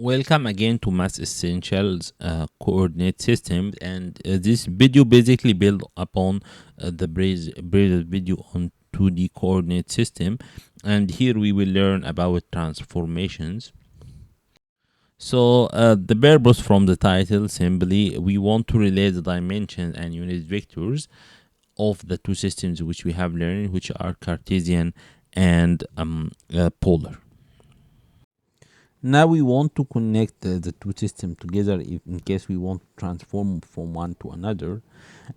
Welcome again to Math Essentials coordinate system, and this video basically build upon the previous video on 2D coordinate system, and here we will learn about transformations. So the purpose from the title, simply we want to relate the dimensions and unit vectors of the two systems which we have learned, which are Cartesian and polar. Now we want to connect the two systems together if, in case we want to transform from one to another,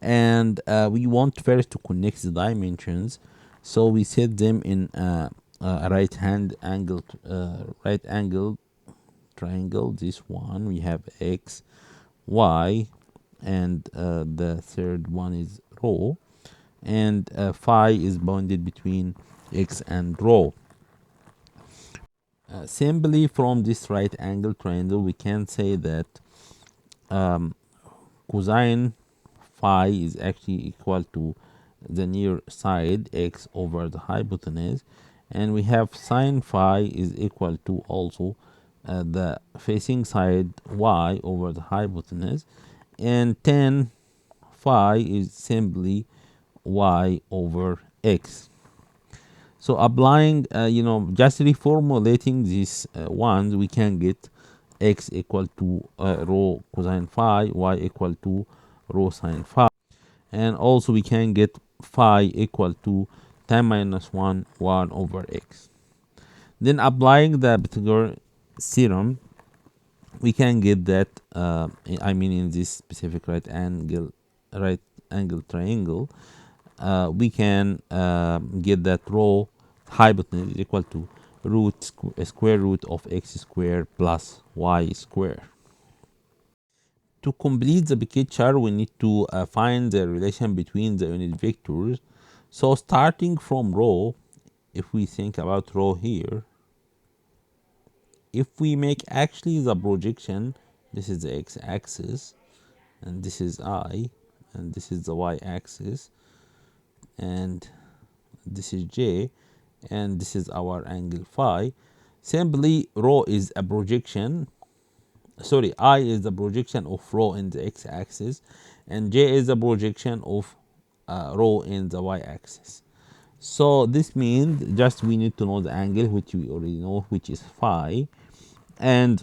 and we want first to connect the dimensions. So we set them in a right angle triangle. This one we have x, y, and the third one is rho, and phi is bounded between x and rho. Simply from this right angle triangle, we can say that cosine phi is actually equal to the near side x over the hypotenuse, and we have sine phi is equal to also the facing side y over the hypotenuse, and tan phi is simply y over x. So applying, just reformulating these ones, we can get x equal to rho cosine phi, y equal to rho sine phi, and also we can get phi equal to tan minus 1 over x. Then applying the Pythagorean theorem, we can get that in this specific right angle triangle, we can get that rho hypotenuse is equal to square root of x squared plus y squared. To complete the picture, we need to find the relation between the unit vectors. So starting from rho, if we think about rho here, if we make actually the projection, this is the x-axis, and this is I, and this is the y-axis, and this is j, and this is our angle phi. Simply rho is a projection, sorry, I is the projection of rho in the x-axis, and j is the projection of rho in the y-axis. So this means just we need to know the angle, which we already know, which is phi, and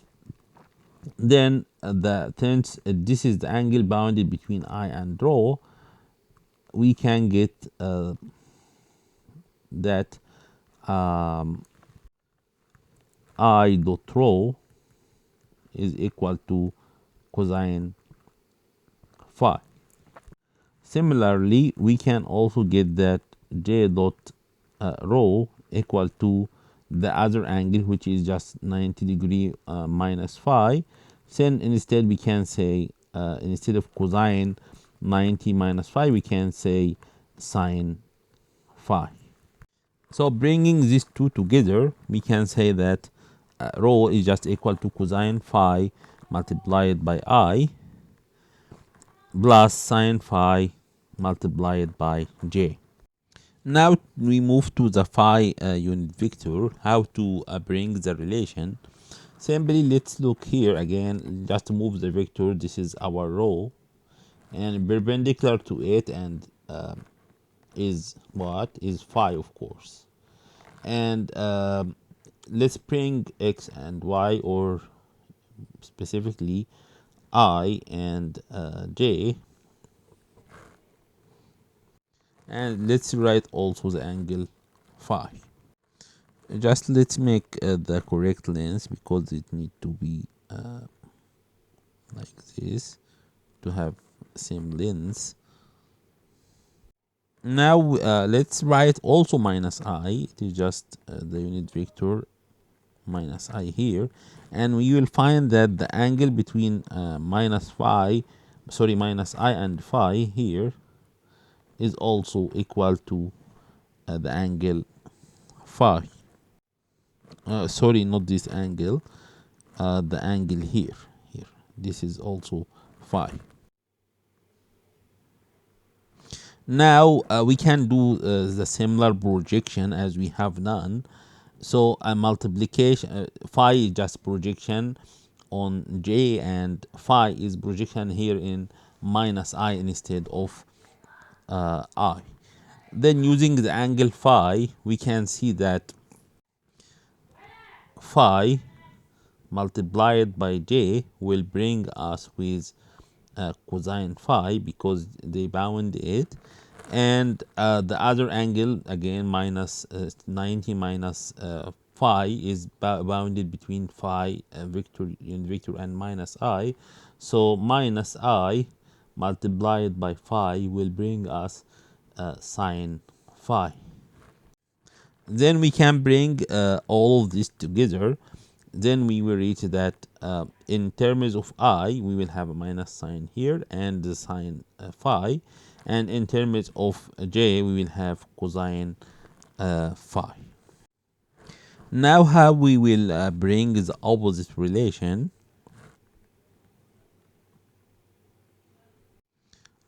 then this is the angle bounded between I and rho. We can get that I dot rho is equal to cosine phi. Similarly, we can also get that j dot rho equal to the other angle, which is just 90 degree minus phi. Then instead we can say, instead of cosine 90 minus phi, we can say sine phi. So bringing these two together, we can say that rho is just equal to cosine phi multiplied by I plus sine phi multiplied by j. Now we move to the phi unit vector, how to bring the relation. Simply let's look here again, just to move the vector. This is our rho, and perpendicular to it, and is what is phi, of course. And let's bring x and y, or specifically I and j, and let's write also the angle phi. Just let's make the correct length, because it need to be like this to have same length. Now let's write also minus I. It is just the unit vector minus I here, and we will find that the angle between minus I and phi here is also equal to the angle phi. Sorry, not this angle, the angle here. This is also phi. Now we can do the similar projection as we have done. So a multiplication, phi is just projection on j, and phi is projection here in minus I instead of I. Then using the angle phi, we can see that phi multiplied by j will bring us with cosine phi because they bound it, and the other angle again minus 90 minus phi is bounded between phi vector and minus I, so minus I multiplied by phi will bring us sine phi. Then we can bring all of this together. Then we will reach that in terms of I, we will have a minus sign here and the sine phi. And in terms of j, we will have cosine phi. Now how we will bring the opposite relation.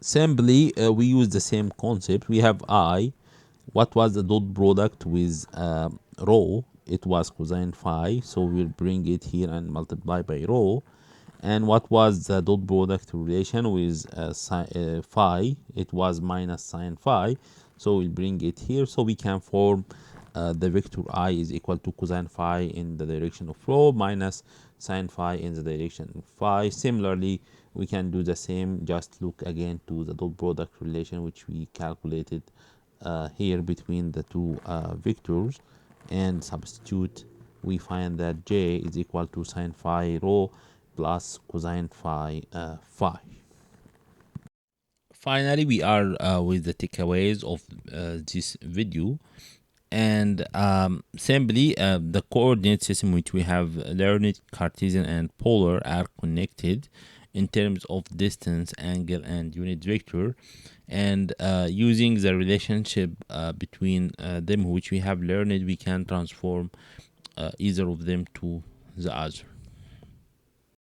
Simply, we use the same concept. We have I. What was the dot product with rho? It was cosine phi, so we'll bring it here and multiply by rho. And what was the dot product relation with phi? It was minus sine phi, so we'll bring it here, so we can form the vector I is equal to cosine phi in the direction of rho minus sine phi in the direction of phi. Similarly, we can do the same. Just look again to the dot product relation which we calculated here between the two vectors and substitute. We find that j is equal to sine phi rho plus cosine phi phi. Finally, we are with the takeaways of this video, and simply the coordinate system which we have learned, Cartesian and polar, are connected in terms of distance, angle, and unit vector, and using the relationship between them which we have learned, we can transform either of them to the other.